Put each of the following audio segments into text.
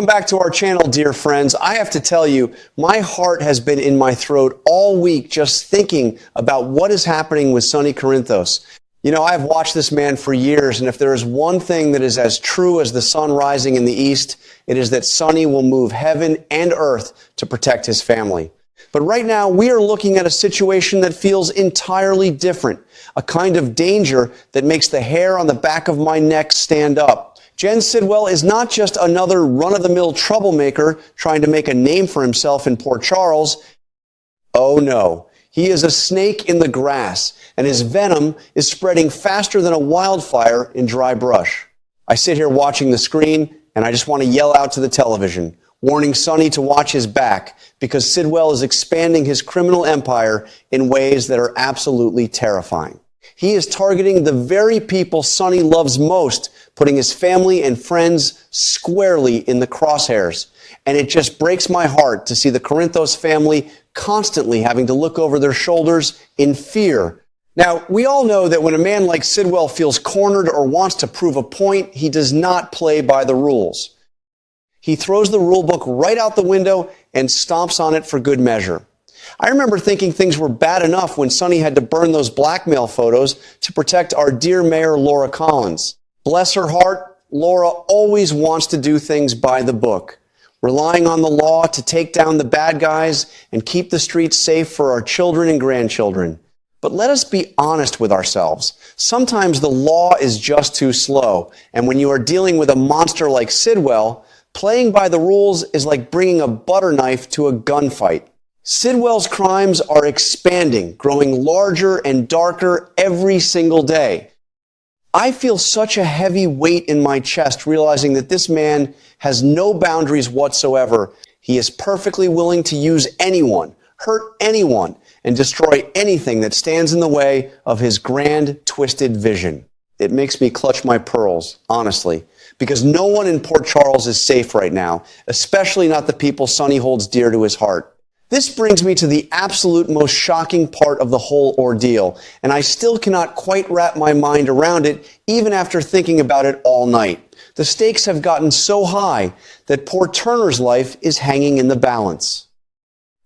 Welcome back to our channel, dear friends. I have to tell you, my heart has been in my throat all week just thinking about what is happening with Sonny Corinthos. You know, I've watched this man for years, and if there is one thing that is as true as the sun rising in the east, it is that Sonny will move heaven and earth to protect his family. But right now, we are looking at a situation that feels entirely different, a kind of danger that makes the hair on the back of my neck stand up. Jen Sidwell is not just another run-of-the-mill troublemaker trying to make a name for himself in Port Charles. Oh no, he is a snake in the grass, and his venom is spreading faster than a wildfire in dry brush. I sit here watching the screen, and I just want to yell out to the television, warning Sonny to watch his back, because Sidwell is expanding his criminal empire in ways that are absolutely terrifying. He is targeting the very people Sonny loves most, putting his family and friends squarely in the crosshairs. And it just breaks my heart to see the Corinthos family constantly having to look over their shoulders in fear. Now, we all know that when a man like Sidwell feels cornered or wants to prove a point, he does not play by the rules. He throws the rule book right out the window and stomps on it for good measure. I remember thinking things were bad enough when Sonny had to burn those blackmail photos to protect our dear Mayor Laura Collins. Bless her heart, Laura always wants to do things by the book, relying on the law to take down the bad guys and keep the streets safe for our children and grandchildren. But let us be honest with ourselves. Sometimes the law is just too slow, and when you are dealing with a monster like Sidwell, playing by the rules is like bringing a butter knife to a gunfight. Sidwell's crimes are expanding, growing larger and darker every single day. I feel such a heavy weight in my chest realizing that this man has no boundaries whatsoever. He is perfectly willing to use anyone, hurt anyone, and destroy anything that stands in the way of his grand, twisted vision. It makes me clutch my pearls, honestly, because no one in Port Charles is safe right now, especially not the people Sonny holds dear to his heart. This brings me to the absolute most shocking part of the whole ordeal, and I still cannot quite wrap my mind around it even after thinking about it all night. The stakes have gotten so high that poor Turner's life is hanging in the balance.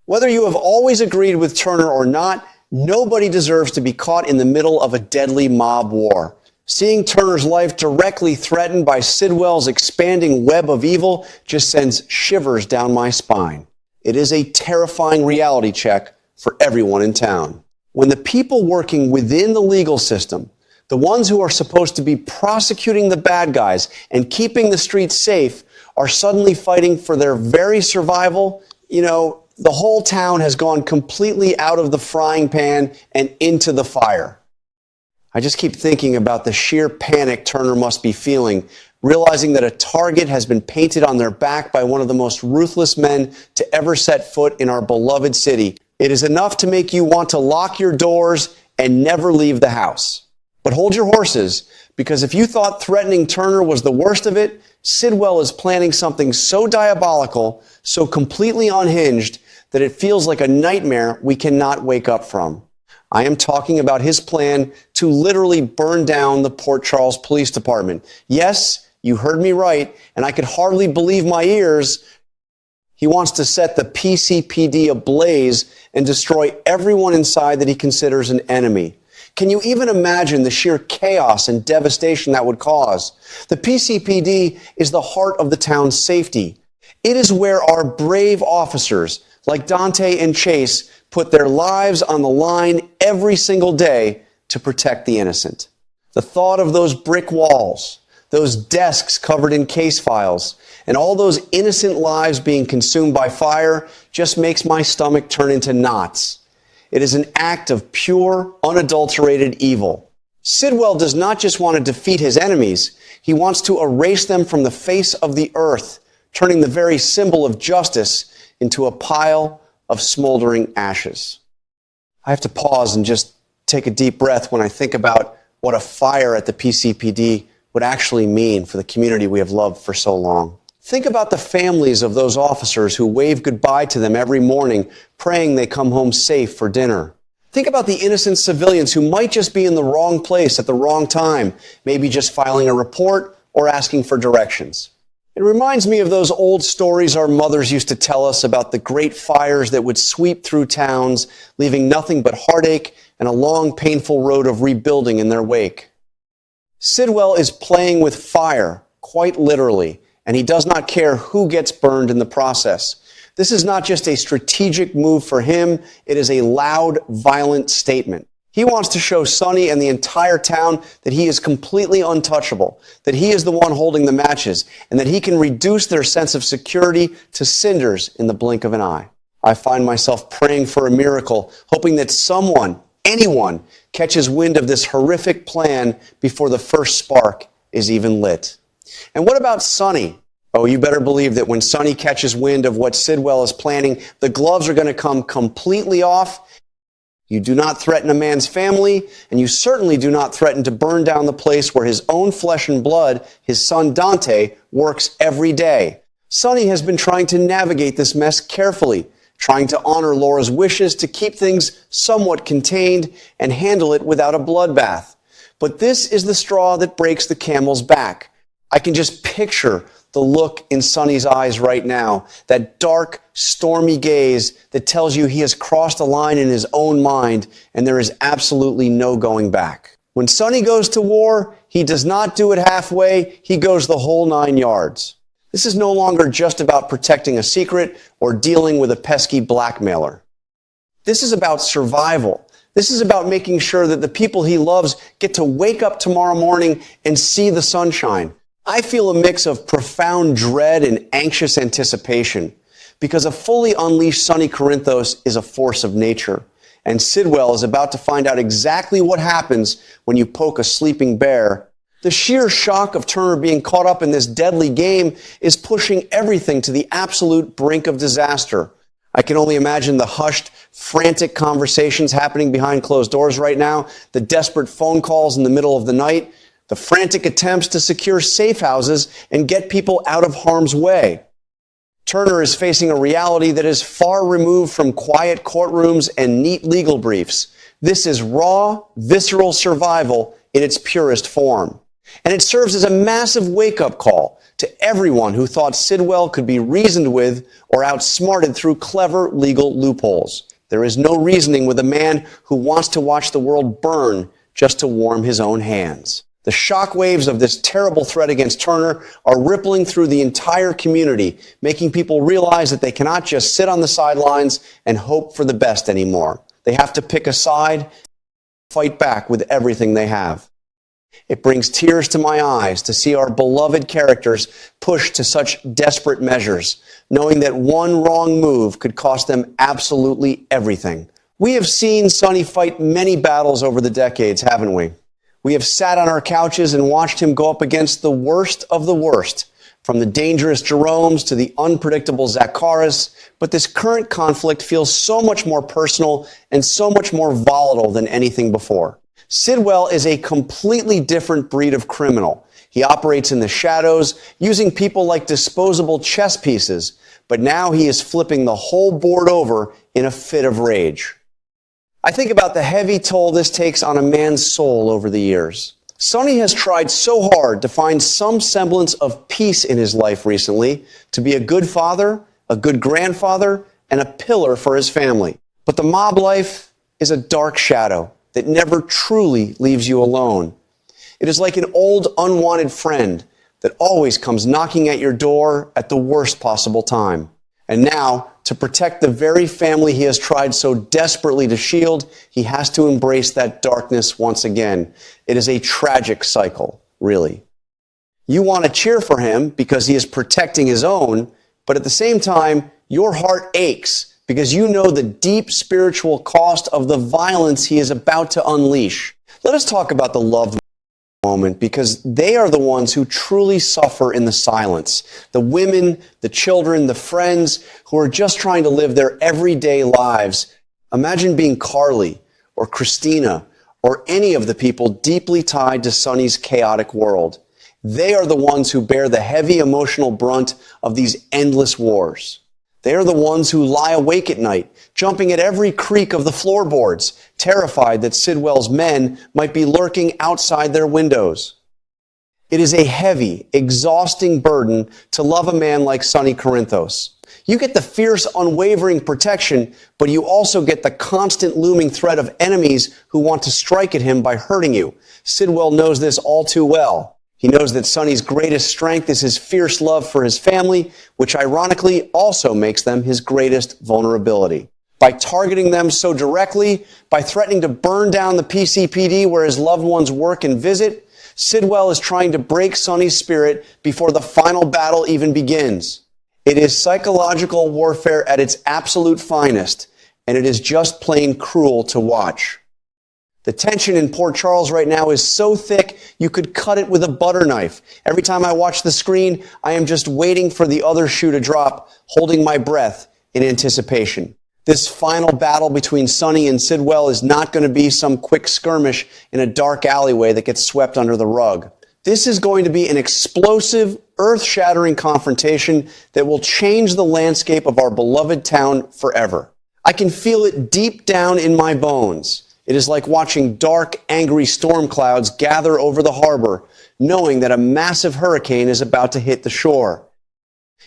Whether you have always agreed with Turner or not, nobody deserves to be caught in the middle of a deadly mob war. Seeing Turner's life directly threatened by Sidwell's expanding web of evil just sends shivers down my spine. It is a terrifying reality check for everyone in town. When the people working within the legal system, the ones who are supposed to be prosecuting the bad guys and keeping the streets safe, are suddenly fighting for their very survival, the whole town has gone completely out of the frying pan and into the fire. I just keep thinking about the sheer panic Turner must be feeling, realizing that a target has been painted on their back by one of the most ruthless men to ever set foot in our beloved city. It is enough to make you want to lock your doors and never leave the house. But hold your horses, because if you thought threatening Turner was the worst of it, Sidwell is planning something so diabolical, so completely unhinged, that it feels like a nightmare we cannot wake up from. I am talking about his plan to literally burn down the Port Charles Police Department. Yes, you heard me right, and I could hardly believe my ears. He wants to set the PCPD ablaze and destroy everyone inside that he considers an enemy. Can you even imagine the sheer chaos and devastation that would cause? The PCPD is the heart of the town's safety. It is where our brave officers, like Dante and Chase, put their lives on the line every single day to protect the innocent. The thought of those brick walls, those desks covered in case files, and all those innocent lives being consumed by fire just makes my stomach turn into knots. It is an act of pure, unadulterated evil. Sidwell does not just want to defeat his enemies, he wants to erase them from the face of the earth, turning the very symbol of justice into a pile of smoldering ashes. I have to pause and just take a deep breath when I think about what a fire at the PCPD would actually mean for the community we have loved for so long. Think about the families of those officers who wave goodbye to them every morning, praying they come home safe for dinner. Think about the innocent civilians who might just be in the wrong place at the wrong time, maybe just filing a report or asking for directions. It reminds me of those old stories our mothers used to tell us about the great fires that would sweep through towns, leaving nothing but heartache and a long, painful road of rebuilding in their wake. Sidwell is playing with fire, quite literally, and he does not care who gets burned in the process. This is not just a strategic move for him, it is a loud, violent statement. He wants to show Sonny and the entire town that he is completely untouchable, that he is the one holding the matches, and that he can reduce their sense of security to cinders in the blink of an eye. I find myself praying for a miracle, hoping that someone, anyone, catches wind of this horrific plan before the first spark is even lit. And what about Sonny? Oh, you better believe that when Sonny catches wind of what Sidwell is planning, the gloves are going to come completely off. You do not threaten a man's family, and you certainly do not threaten to burn down the place where his own flesh and blood, his son Dante, works every day. Sonny has been trying to navigate this mess carefully, trying to honor Laura's wishes to keep things somewhat contained and handle it without a bloodbath. But this is the straw that breaks the camel's back. I can just picture the look in Sonny's eyes right now, that dark, stormy gaze that tells you he has crossed a line in his own mind and there is absolutely no going back. When Sonny goes to war, he does not do it halfway, he goes the whole 9 yards. This is no longer just about protecting a secret or dealing with a pesky blackmailer. This is about survival. This is about making sure that the people he loves get to wake up tomorrow morning and see the sunshine. I feel a mix of profound dread and anxious anticipation because a fully unleashed Sonny Corinthos is a force of nature, and Sidwell is about to find out exactly what happens when you poke a sleeping bear. The sheer shock of Turner being caught up in this deadly game is pushing everything to the absolute brink of disaster. I can only imagine the hushed, frantic conversations happening behind closed doors right now, the desperate phone calls in the middle of the night, the frantic attempts to secure safe houses and get people out of harm's way. Turner is facing a reality that is far removed from quiet courtrooms and neat legal briefs. This is raw, visceral survival in its purest form. And it serves as a massive wake-up call to everyone who thought Sidwell could be reasoned with or outsmarted through clever legal loopholes. There is no reasoning with a man who wants to watch the world burn just to warm his own hands. The shockwaves of this terrible threat against Turner are rippling through the entire community, making people realize that they cannot just sit on the sidelines and hope for the best anymore. They have to pick a side, fight back with everything they have. It brings tears to my eyes to see our beloved characters pushed to such desperate measures, knowing that one wrong move could cost them absolutely everything. We have seen Sonny fight many battles over the decades, haven't we? We have sat on our couches and watched him go up against the worst of the worst, from the dangerous Jeromes to the unpredictable Zaccharis, but this current conflict feels so much more personal and so much more volatile than anything before. Sidwell is a completely different breed of criminal. He operates in the shadows, using people like disposable chess pieces, but now he is flipping the whole board over in a fit of rage. I think about the heavy toll this takes on a man's soul over the years. Sonny has tried so hard to find some semblance of peace in his life recently, to be a good father, a good grandfather, and a pillar for his family. But the mob life is a dark shadow that never truly leaves you alone. It is like an old unwanted friend that always comes knocking at your door at the worst possible time. And now, to protect the very family he has tried so desperately to shield, he has to embrace that darkness once again. It is a tragic cycle, really. You want to cheer for him because he is protecting his own, but at the same time, your heart aches because you know the deep spiritual cost of the violence he is about to unleash. Let us talk about the loved moment, because they are the ones who truly suffer in the silence. The women, the children, the friends who are just trying to live their everyday lives. Imagine being Carly or Christina or any of the people deeply tied to Sonny's chaotic world. They are the ones who bear the heavy emotional brunt of these endless wars. They are the ones who lie awake at night, jumping at every creak of the floorboards, terrified that Sidwell's men might be lurking outside their windows. It is a heavy, exhausting burden to love a man like Sonny Corinthos. You get the fierce, unwavering protection, but you also get the constant looming threat of enemies who want to strike at him by hurting you. Sidwell knows this all too well. He knows that Sonny's greatest strength is his fierce love for his family, which ironically also makes them his greatest vulnerability. By targeting them so directly, by threatening to burn down the PCPD where his loved ones work and visit, Sidwell is trying to break Sonny's spirit before the final battle even begins. It is psychological warfare at its absolute finest, and it is just plain cruel to watch. The tension in Port Charles right now is so thick you could cut it with a butter knife. Every time I watch the screen, I am just waiting for the other shoe to drop, holding my breath in anticipation. This final battle between Sonny and Sidwell is not going to be some quick skirmish in a dark alleyway that gets swept under the rug. This is going to be an explosive, earth-shattering confrontation that will change the landscape of our beloved town forever. I can feel it deep down in my bones. It is like watching dark, angry storm clouds gather over the harbor, knowing that a massive hurricane is about to hit the shore.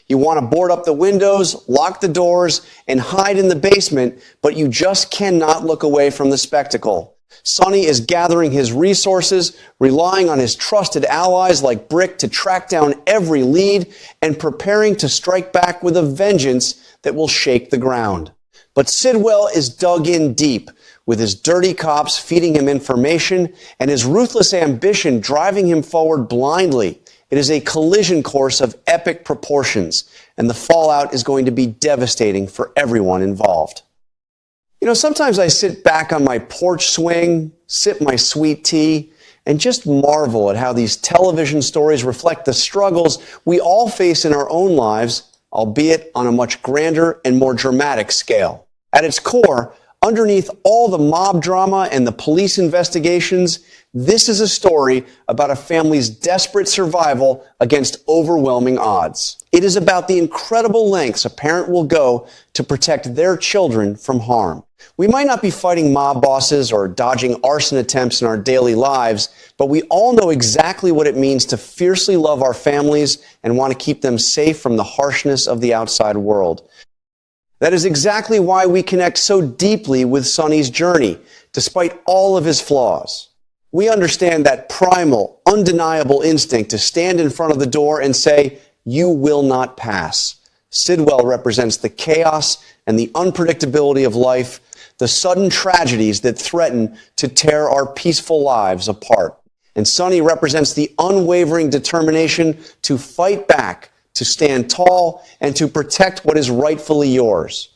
You want to board up the windows, lock the doors, and hide in the basement, but you just cannot look away from the spectacle. Sonny is gathering his resources, relying on his trusted allies like Brick to track down every lead, and preparing to strike back with a vengeance that will shake the ground. But Sidwell is dug in deep, with his dirty cops feeding him information and his ruthless ambition driving him forward blindly. It is a collision course of epic proportions, and the fallout is going to be devastating for everyone involved. You know, sometimes I sit back on my porch swing, sip my sweet tea, and just marvel at how these television stories reflect the struggles we all face in our own lives, albeit on a much grander and more dramatic scale. At its core, underneath all the mob drama and the police investigations, this is a story about a family's desperate survival against overwhelming odds. It is about the incredible lengths a parent will go to protect their children from harm. We might not be fighting mob bosses or dodging arson attempts in our daily lives, but we all know exactly what it means to fiercely love our families and want to keep them safe from the harshness of the outside world. That is exactly why we connect so deeply with Sonny's journey, despite all of his flaws. We understand that primal, undeniable instinct to stand in front of the door and say, "You will not pass." Sidwell represents the chaos and the unpredictability of life, the sudden tragedies that threaten to tear our peaceful lives apart. And Sonny represents the unwavering determination to fight back, to stand tall, and to protect what is rightfully yours.